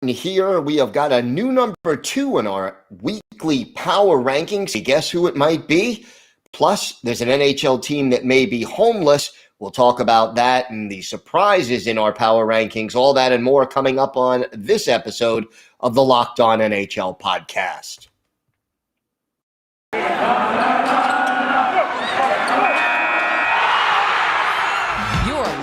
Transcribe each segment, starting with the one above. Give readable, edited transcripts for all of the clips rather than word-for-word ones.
Here we have got a new number 2 in our weekly power rankings. Guess who it might be? Plus, there's an NHL team that may be homeless. We'll talk about that and the surprises in our power rankings, all that and more coming up on this episode of the Locked On NHL Podcast.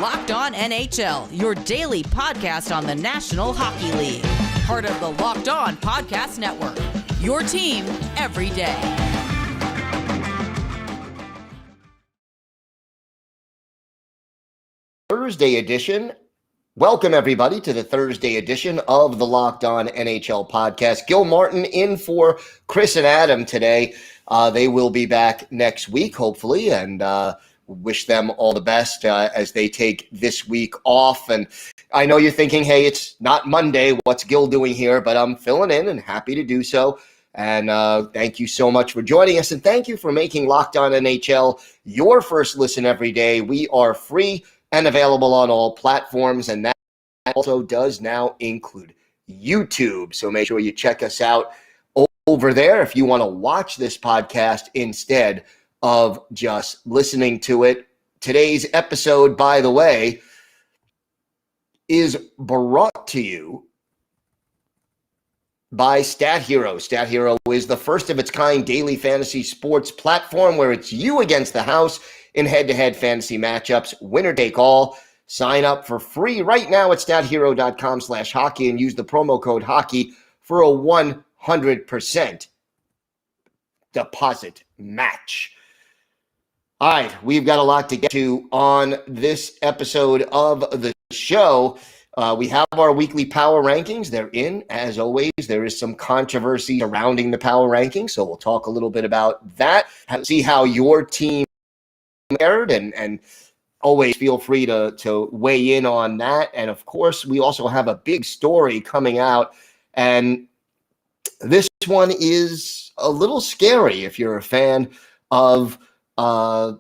Locked On NHL, your daily podcast on the National Hockey League. Part of the Locked On Podcast Network, your team every day. Thursday edition. Welcome, everybody, to the Thursday edition of the Locked On NHL Podcast. Gil Martin in for Chris and Adam today. They will be back next week, hopefully, and wish them all the best as they take this week off. And I know you're thinking, hey, it's not Monday. What's Gil doing here? But I'm filling in and happy to do so. And thank you so much for joining us. And thank you for making Locked On NHL your first listen every day. We are free and available on all platforms. And that also does now include YouTube. So make sure you check us out over there if you want to watch this podcast instead of just listening to it. Today's episode, by the way, is brought to you by Stat Hero. Stat Hero is the first of its kind daily fantasy sports platform where it's you against the house in head-to-head fantasy matchups, winner take all. Sign up for free right now at stathero.com/hockey and use the promo code hockey for a 100% deposit match. All right, we've got a lot to get to on this episode of the show. We have our weekly power rankings. They're in, as always. There is some controversy surrounding the power rankings, so we'll talk a little bit about that, see how your team fared, and always feel free to weigh in on that. And, of course, we also have a big story coming out, and this one is a little scary if you're a fan of a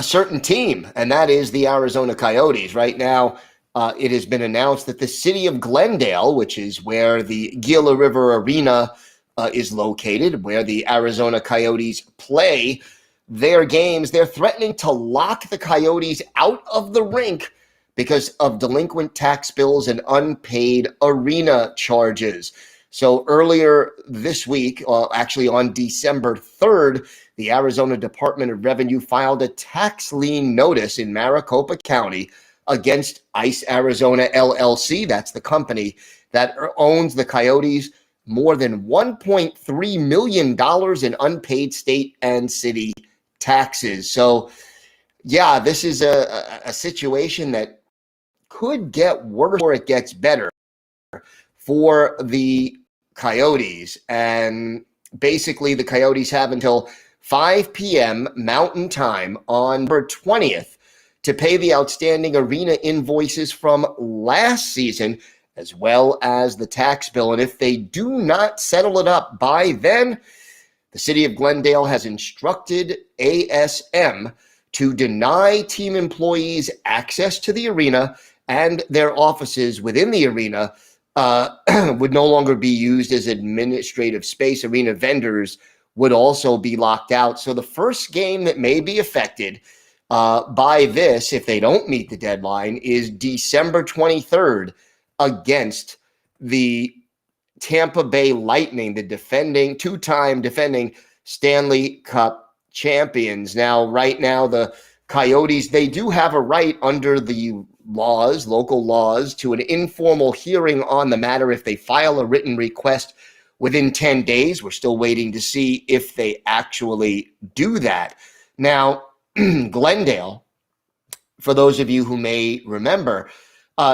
certain team, and that is the Arizona Coyotes. Right now, it has been announced that the city of Glendale, which is where the Gila River Arena is located, where the Arizona Coyotes play their games, they're threatening to lock the Coyotes out of the rink because of delinquent tax bills and unpaid arena charges. So earlier this week, actually on December 3rd, the Arizona Department of Revenue filed a tax lien notice in Maricopa County against Ice Arizona LLC. That's the company that owns the Coyotes. More than $1.3 million in unpaid state and city taxes. So, yeah, this is a situation that could get worse before it gets better for the Coyotes. And basically, the Coyotes have until 5 p.m. Mountain Time on November 20th to pay the outstanding arena invoices from last season, as well as the tax bill. And if they do not settle it up by then, the city of Glendale has instructed ASM to deny team employees access to the arena, and their offices within the arena would no longer be used as administrative space. Arena vendors would also be locked out. So the first game that may be affected by this, if they don't meet the deadline, is December 23rd against the Tampa Bay Lightning, the two-time defending Stanley Cup champions. Now, right now, the Coyotes, they do have a right under the laws, local laws, to an informal hearing on the matter if they file a written request within 10 days. We're still waiting to see if they actually do that. Now, Glendale, for those of you who may remember,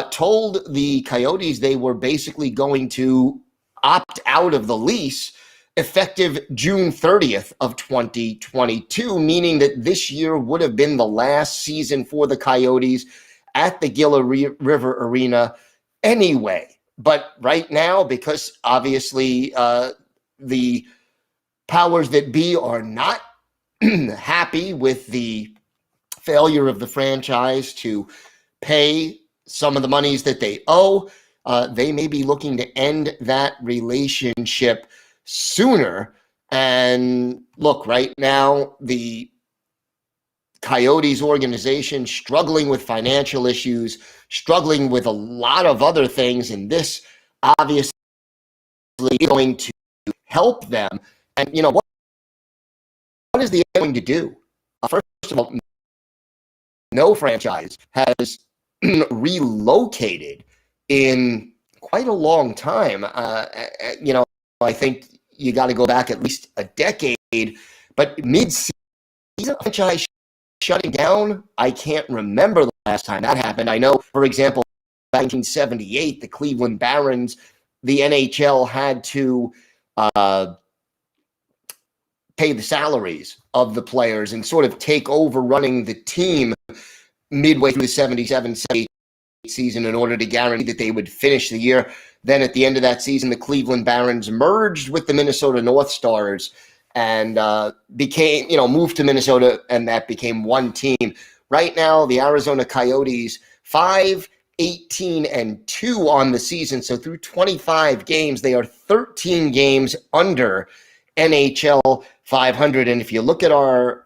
told the Coyotes they were basically going to opt out of the lease effective June 30th of 2022, meaning that this year would have been the last season for the Coyotes at the Gila River Arena anyway. But right now, because obviously the powers that be are not happy with the failure of the franchise to pay some of the monies that they owe, they may be looking to end that relationship sooner. And look, right now, the Coyotes organization struggling with financial issues, struggling with a lot of other things, and this obviously going to help them. And, what is the going to do? First of all, no franchise has relocated in quite a long time. I think you got to go back at least a decade, but mid-season franchise shutting down, I can't remember the last time that happened. I know, for example, back in 1978, the Cleveland Barons, the NHL had to pay the salaries of the players and sort of take over running the team midway through the 77-78 season in order to guarantee that they would finish the year. Then at the end of that season, the Cleveland Barons merged with the Minnesota North Stars and moved to Minnesota, and that became one team. Right now, the Arizona Coyotes, 5-18-2 on the season. So through 25 games, they are 13 games under NHL 500. And if you look at our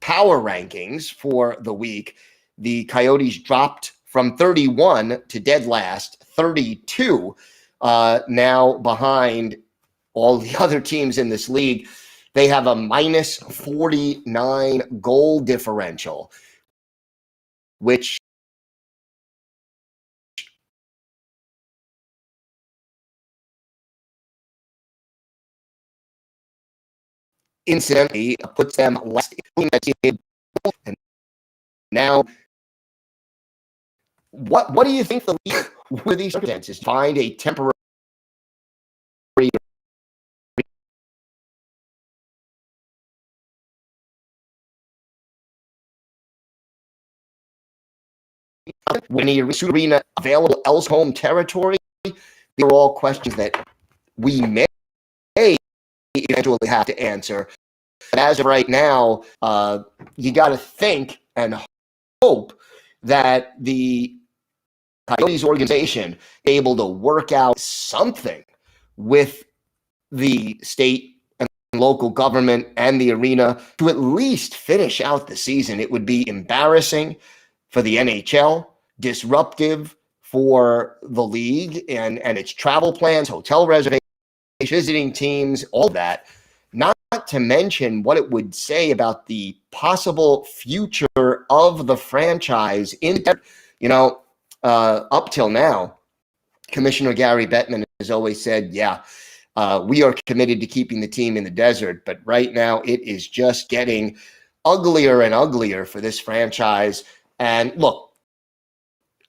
power rankings for the week, the Coyotes dropped from 31 to dead last, 32, now behind all the other teams in this league. They have a minus 49 goal differential, which incidentally puts them less. And now, what do you think the league with these circumstances find a temporary when a arena available else home territory? These are all questions that we may eventually have to answer. But as of right now, you got to think and hope that the Coyotes organization is able to work out something with the state and local government and the arena to at least finish out the season. It would be embarrassing for the NHL, disruptive for the league and its travel plans, hotel reservations, visiting teams, all that. Not to mention what it would say about the possible future of the franchise up till now. Commissioner Gary Bettman has always said, we are committed to keeping the team in the desert. But right now it is just getting uglier and uglier for this franchise. And look,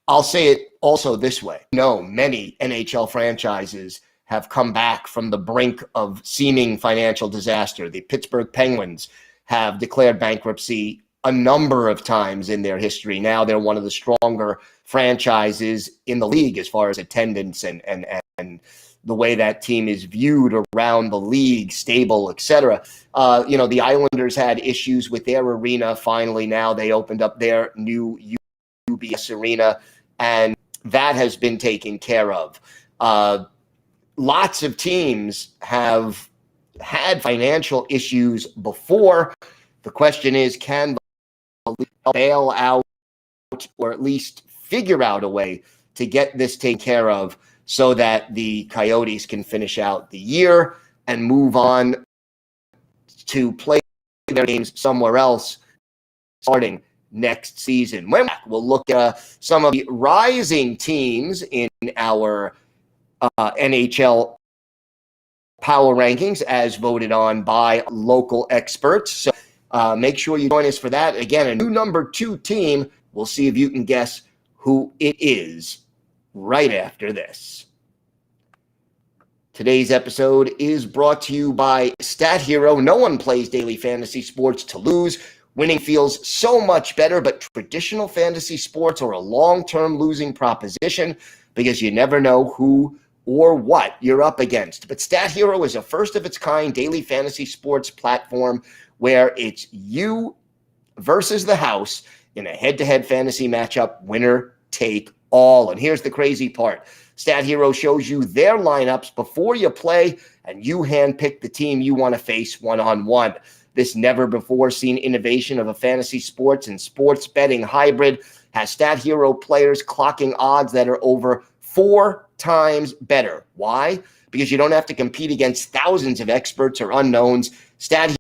I'll say it also this way. Many NHL franchises have come back from the brink of seeming financial disaster. The Pittsburgh Penguins have declared bankruptcy a number of times in their history. Now they're one of the stronger franchises in the league as far as attendance and the way that team is viewed around the league, stable, etc. The Islanders had issues with their arena. Finally, now they opened up their new UBS arena, and that has been taken care of. Lots of teams have had financial issues before. The question is, can the league bail out or at least figure out a way to get this taken care of so that the Coyotes can finish out the year and move on to play their games somewhere else starting next season? We'll look at some of the rising teams in our NHL power rankings as voted on by local experts. So make sure you join us for that. Again, a new number 2 team. We'll see if you can guess who it is right after this. Today's episode is brought to you by Stat Hero. No one plays daily fantasy sports to lose. Winning feels so much better, but traditional fantasy sports are a long-term losing proposition because you never know who or what you're up against. But Stat Hero is a first-of-its-kind daily fantasy sports platform where it's you versus the house in a head-to-head fantasy matchup, winner take all. And here's the crazy part. Stat Hero shows you their lineups before you play, and you handpick the team you want to face one-on-one. This never-before-seen innovation of a fantasy sports and sports betting hybrid has Stat Hero players clocking odds that are over 4 times better. Why? Because you don't have to compete against thousands of experts or unknowns. Stat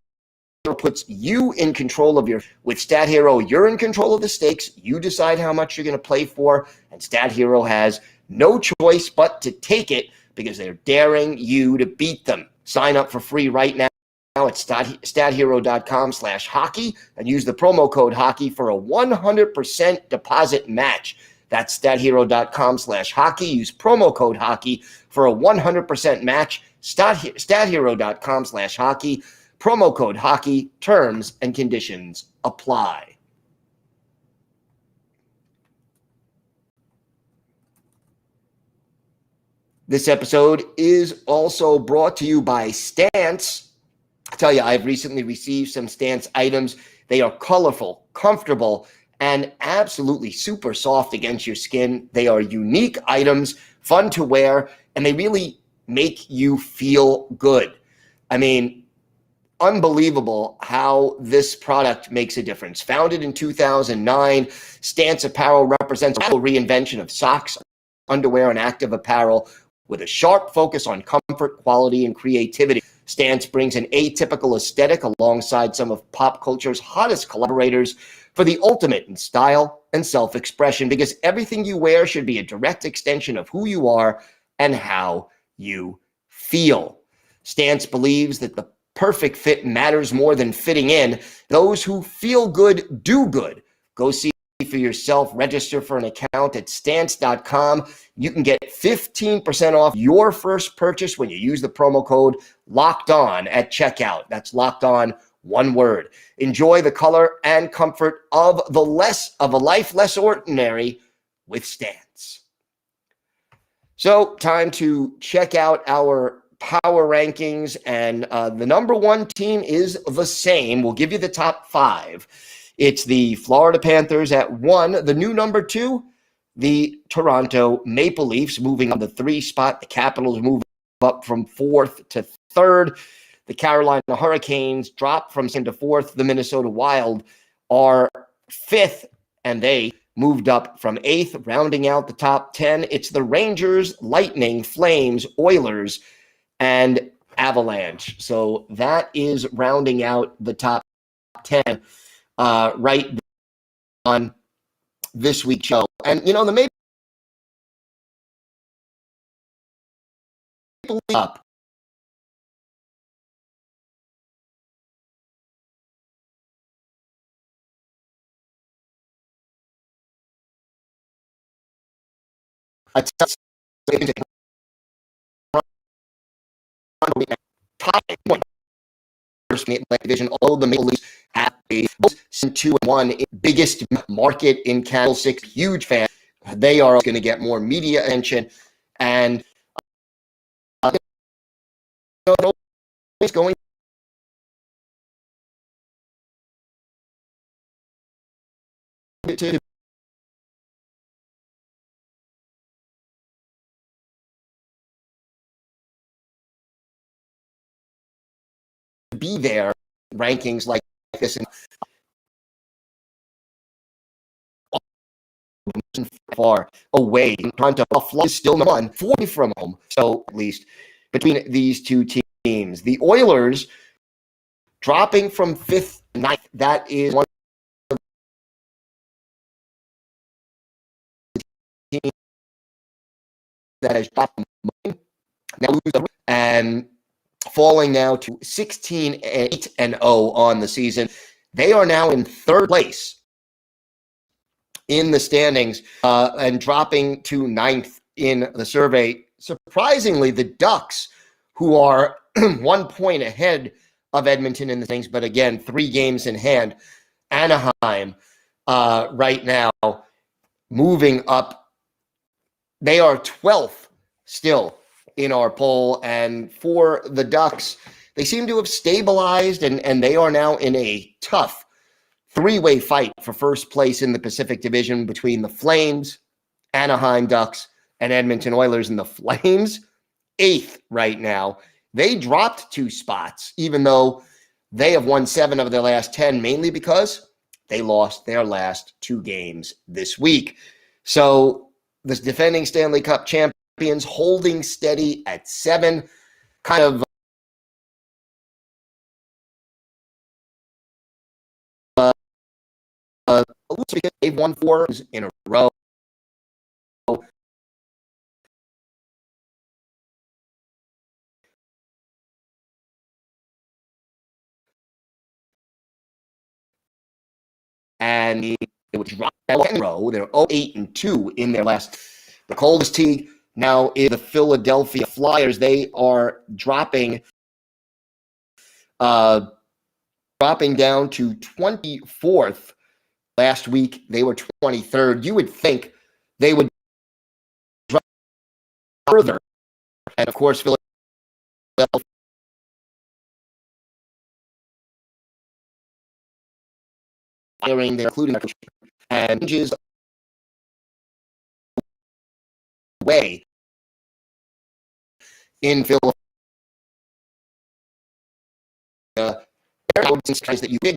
Hero puts you in control of with Stat Hero, you're in control of the stakes. You decide how much you're going to play for, and Stat Hero has no choice but to take it because they're daring you to beat them. Sign up for free right now at stathero.com/hockey and use the promo code hockey for a 100% deposit match. That's stathero.com/hockey. Use promo code hockey for a 100% match. Stathero.com/hockey. Promo code hockey. Terms and conditions apply. This episode is also brought to you by Stance. I tell you, I've recently received some Stance items. They are colorful, comfortable, and absolutely super soft against your skin. They are unique items, fun to wear, and they really make you feel good. I mean, unbelievable how this product makes a difference. Founded in 2009, Stance Apparel represents a reinvention of socks, underwear, and active apparel with a sharp focus on comfort, quality, and creativity. Stance brings an atypical aesthetic alongside some of pop culture's hottest collaborators for the ultimate in style and self-expression, because everything you wear should be a direct extension of who you are and how you feel. Stance believes that the perfect fit matters more than fitting in. Those who feel good do good. Go see for yourself. Register for an account at stance.com. You can get 15% off your first purchase when you use the promo code Locked On at checkout. That's Locked On, one word. Enjoy the color and comfort of a life less ordinary with Stance. So, time to check out our power rankings, and the number one team is the same. We'll give you the top 5. It's the Florida Panthers at 1. The new number 2, the Toronto Maple Leafs, moving on the 3 spot. The Capitals move up from 4th to 3rd. The Carolina Hurricanes drop from 2nd to 4th. The Minnesota Wild are 5th, and they moved up from 8th, rounding out the top 10. It's the Rangers, Lightning, Flames, Oilers, and Avalanche. So that is rounding out the top 10 right on this week's show. And, the Maple Leafs up. Division, although the Maple Leafs have a 2-1 biggest market in Canada, 6 huge fan, they are going to get more media attention, and it's going to be there. Rankings like this and far away. Toronto is still number 1, 40 from home. So at least between these two teams, the Oilers dropping from 5th to 9th. That is one of the teams that has dropped now and falling now to 16-8-0 on the season. They are now in 3rd place in the standings and dropping to 9th in the survey. Surprisingly, the Ducks, who are 1 point ahead of Edmonton in the things, but again, 3 games in hand. Anaheim right now moving up. They are 12th still in our poll, and for the Ducks, they seem to have stabilized, and they are now in a tough 3-way fight for first place in the Pacific Division between the Flames, Anaheim Ducks, and Edmonton Oilers and the Flames, 8th right now. They dropped 2 spots, even though they have won 7 of their last 10, mainly because they lost their last 2 games this week. So the defending Stanley Cup champions holding steady at 7, kind of they've won 4 in a row. And it would drop in a row. They're 0-8-2 in their last. The coldest team now is the Philadelphia Flyers. They are dropping down to 24th. Last week, they were 23rd. You would think they would drop further. And, of course, Philadelphia firing their including and changes away in Philadelphia. That you did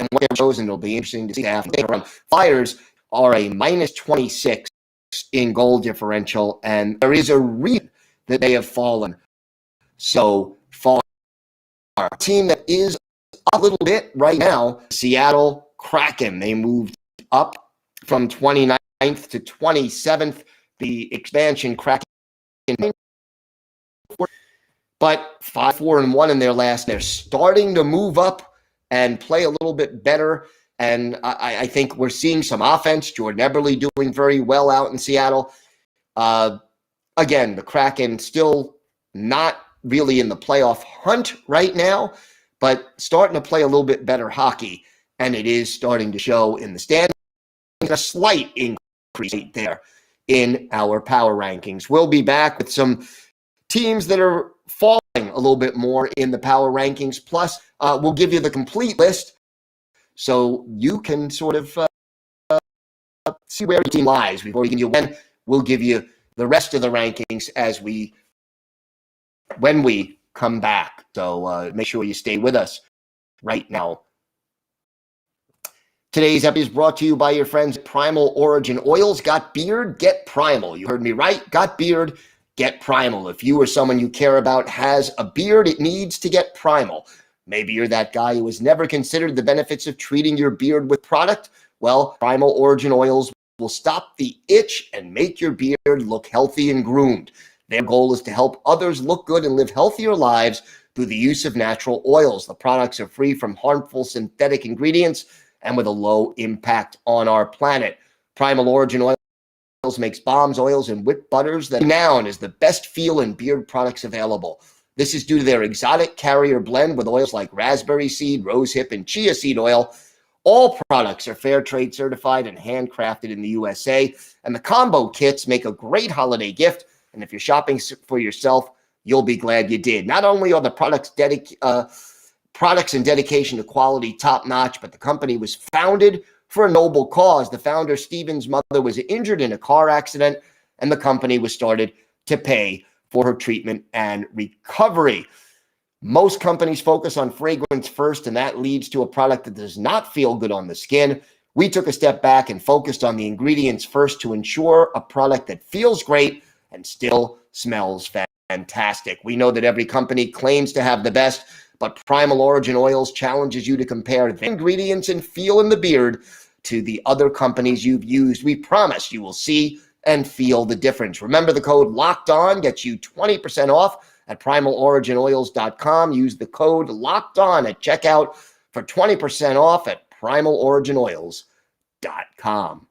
and what they're chosen, it'll be interesting to see after. Flyers are a minus 26 in goal differential, and there is a reason that they have fallen so far. A team that is a little bit right now, Seattle Kraken. They moved up from 29th to 27th. The expansion Kraken, but 5-4-1 in their last. They're starting to move up and play a little bit better. And I think we're seeing some offense. Jordan Eberle doing very well out in Seattle. Again, the Kraken still not really in the playoff hunt right now, but starting to play a little bit better hockey. And it is starting to show in the standings. A slight increase there in our power rankings. We'll be back with some teams that are falling a little bit more in the power rankings. Plus, we'll give you the complete list so you can sort of see where your team lies. Before we give you one, we'll give you the rest of the rankings when we come back. So make sure you stay with us right now. Today's episode is brought to you by your friends at Primal Origin Oils. Got beard? Get Primal. You heard me right. Got beard? Get Primal. If you or someone you care about has a beard, it needs to get Primal. Maybe you're that guy who has never considered the benefits of treating your beard with product. Well, Primal Origin Oils will stop the itch and make your beard look healthy and groomed. Their goal is to help others look good and live healthier lives through the use of natural oils. The products are free from harmful synthetic ingredients and with a low impact on our planet. Primal Origin Oils makes balms, oils, and whipped butters that are renowned as the best feel and beard products available. This is due to their exotic carrier blend with oils like raspberry seed, rosehip, and chia seed oil. All products are fair trade certified and handcrafted in the USA, and the combo kits make a great holiday gift. And if you're shopping for yourself, you'll be glad you did. Not only are the products and dedication to quality top-notch, but the company was founded for a noble cause. The founder, Stephen's mother, was injured in a car accident, and the company was started to pay for her treatment and recovery. Most companies focus on fragrance first, and that leads to a product that does not feel good on the skin. We took a step back and focused on the ingredients first to ensure a product that feels great and still smells fantastic. We know that every company claims to have the best, but Primal Origin Oils challenges you to compare the ingredients and feel in the beard to the other companies you've used. We promise you will see and feel the difference. Remember, the code Locked On gets you 20% off at primaloriginoils.com. Use the code Locked On at checkout for 20% off at primaloriginoils.com.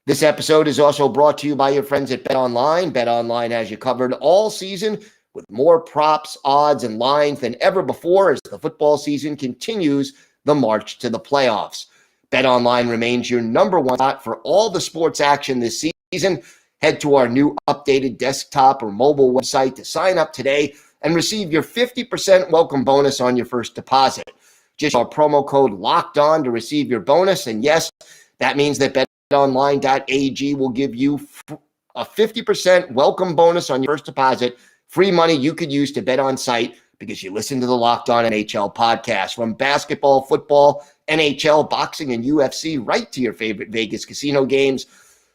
This episode is also brought to you by your friends at BetOnline. BetOnline has you covered all season with more props, odds, and lines than ever before as the football season continues the march to the playoffs. BetOnline remains your number one spot for all the sports action this season. Head to our new updated desktop or mobile website to sign up today and receive your 50% welcome bonus on your first deposit. Just our promo code Locked On to receive your bonus. And yes, that means that BetOnline.ag will give you a 50% welcome bonus on your first deposit, free money you could use to bet on site because you listen to the Locked On NHL podcast. From basketball, football, NHL, boxing, and UFC, right to your favorite Vegas casino games.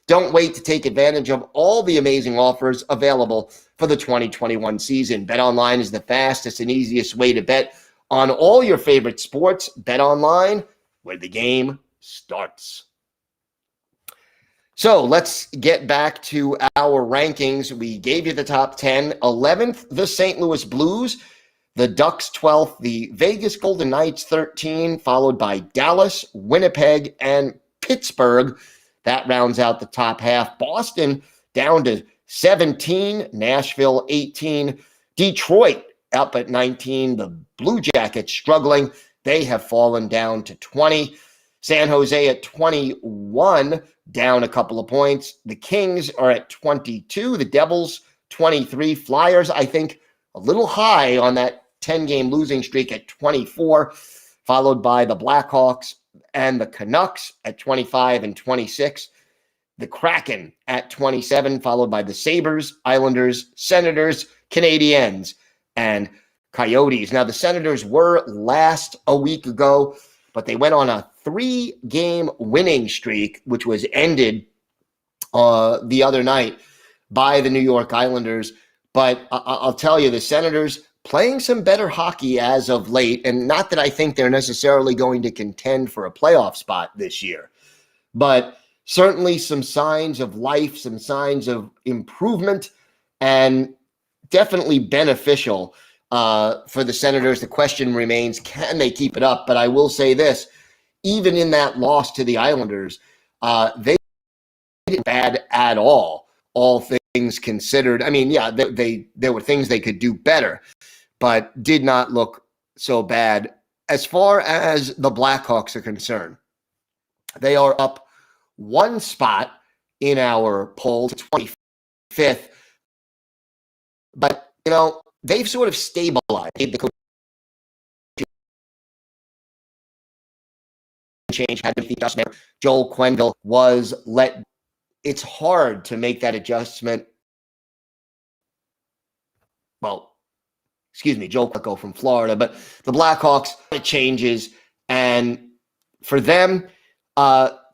Don't wait to take advantage of all the amazing offers available for the 2021 season. BetOnline is the fastest and easiest way to bet on all your favorite sports. BetOnline, where the game starts. So let's get back to our rankings. We gave you the top 10. 11th, the St. Louis Blues. The Ducks 12th, the Vegas Golden Knights 13, followed by Dallas, Winnipeg, and Pittsburgh. That rounds out the top half. Boston down to 17, Nashville 18, Detroit up at 19. The Blue Jackets struggling. They have fallen down to 20. San Jose at 21, down a couple of points. The Kings are at 22. The Devils 23. Flyers, I think, a little high on that 10-game losing streak at 24, followed by the Blackhawks and the Canucks at 25 and 26. The Kraken at 27, followed by the Sabres, Islanders, Senators, Canadiens, and Coyotes. Now, the Senators were last a week ago, but they went on a 3-game winning streak, which was ended the other night by the New York Islanders. But I'll tell you, the Senators playing some better hockey as of late, and not that I think they're necessarily going to contend for a playoff spot this year, but certainly some signs of life, some signs of improvement, and definitely beneficial for the Senators. The question remains, can they keep it up? But I will say this, even in that loss to the Islanders, they didn't bad at all things considered. I mean, yeah, there were things they could do better, but did not look so bad. As far as the Blackhawks are concerned, they are up one spot in our poll to 25th, but, they've sort of stabilized. The coach change had to be adjustment. Joel Quenneville was let. It's hard to make that adjustment. Well, Joel Quenneville from Florida, but the Blackhawks, it changes, and for them,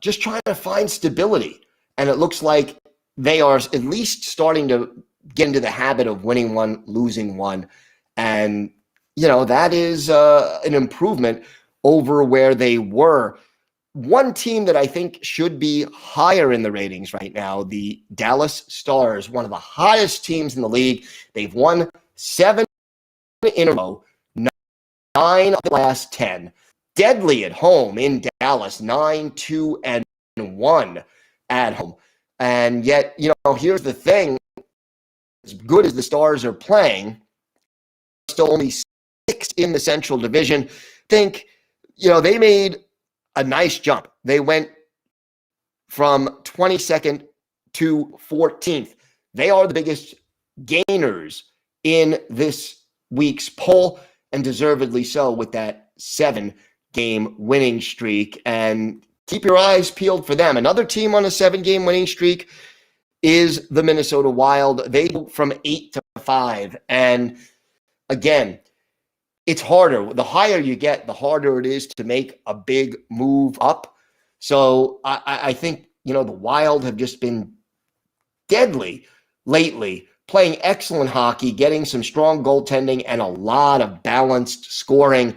just trying to find stability, and it looks like they are at least starting to get into the habit of winning one, losing one, and that is an improvement over where they were. One team that I think should be higher in the ratings right now, the Dallas Stars, one of the hottest teams in the league. They've won 7 in a row, 9 of the last 10. Deadly at home in Dallas, 9-2-1 at home. And yet, here's the thing. As good as the Stars are playing, still only 6th in the Central Division. Think, they made a nice jump. They went from 22nd to 14th. They are the biggest gainers in this week's poll, and deservedly so with that 7-game winning streak. And keep your eyes peeled for them. Another team on a 7-game winning streak is the Minnesota Wild. They go from 8 to 5. And again, it's harder. The higher you get, the harder it is to make a big move up. So I think, the Wild have just been deadly lately, playing excellent hockey, getting some strong goaltending, and a lot of balanced scoring.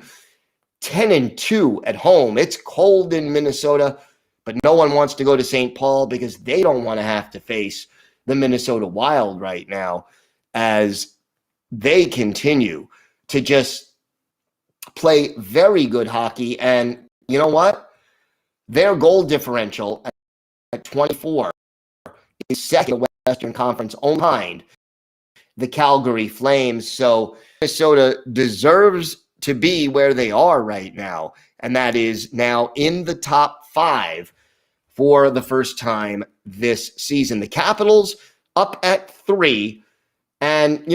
10-2 at home. It's cold in Minnesota, but no one wants to go to St. Paul because they don't want to have to face the Minnesota Wild right now as they continue to just play very good hockey. And you know what? Their goal differential at 24 is second in the Western Conference, only behind the Calgary Flames. So Minnesota deserves to be where they are right now, and that is now in the top 5 for the first time this season. The Capitals up at 3, and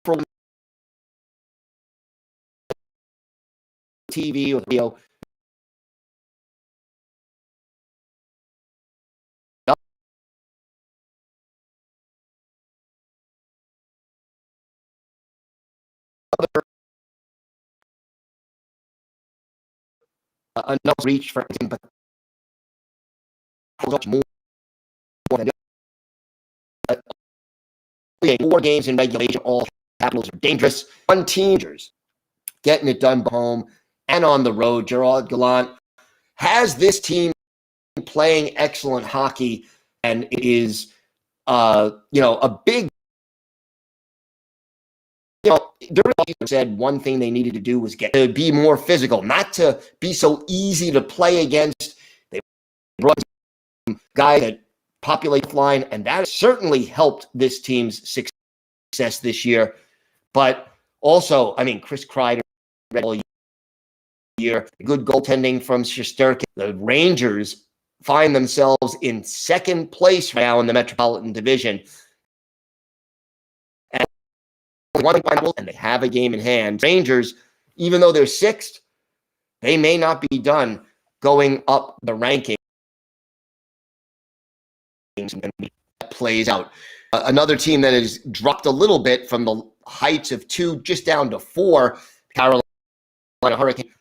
from TV or video, enough reach for him, but much more than more games in regulation. All Capitals are dangerous. One team getting it done home and on the road. Gerard Gallant has this team playing excellent hockey, and it is a big. During the season, said one thing they needed to do was get to be more physical, not to be so easy to play against. They brought some guys that populate the line, and that certainly helped this team's success this year. But also, Chris Kreider all year, good goaltending from Shesterkin. The Rangers find themselves in second place now in the Metropolitan Division. And they have a game in hand. Rangers, even though they're sixth, they may not be done going up the rankings. And that plays out. Another team that has dropped a little bit from the heights of 2 just down to 4, Carolina Hurricane.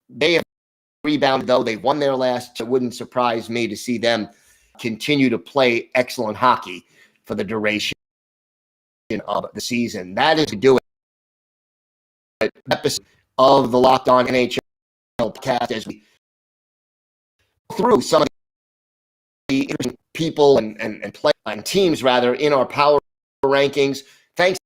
They have rebounded, though. They won their last. It wouldn't surprise me to see them continue to play excellent hockey for the duration of the season. That is to do it. Episode of the Locked On NHL podcast as we go through some of the interesting people and play and teams rather in our power rankings. Thanks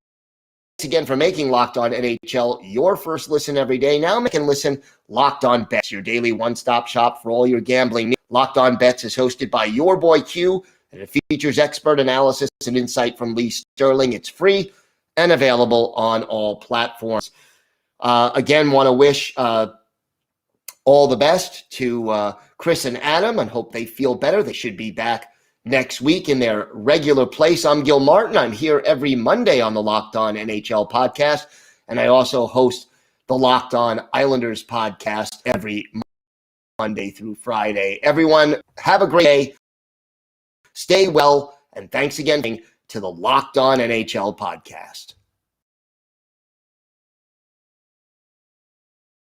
again for making Locked On NHL your first listen every day. Now make and listen Locked On Bets, your daily one-stop shop for all your gambling needs. Locked On Bets is hosted by your boy Q, and it features expert analysis and insight from Lee Sterling. It's free and available on all platforms. Again, want to wish all the best to Chris and Adam and hope they feel better. They should be back next week in their regular place. I'm Gil Martin. I'm here every Monday on the Locked On NHL podcast, and I also host the Locked On Islanders podcast every Monday through Friday. Everyone, have a great day. Stay well, and thanks again to the Locked On NHL podcast.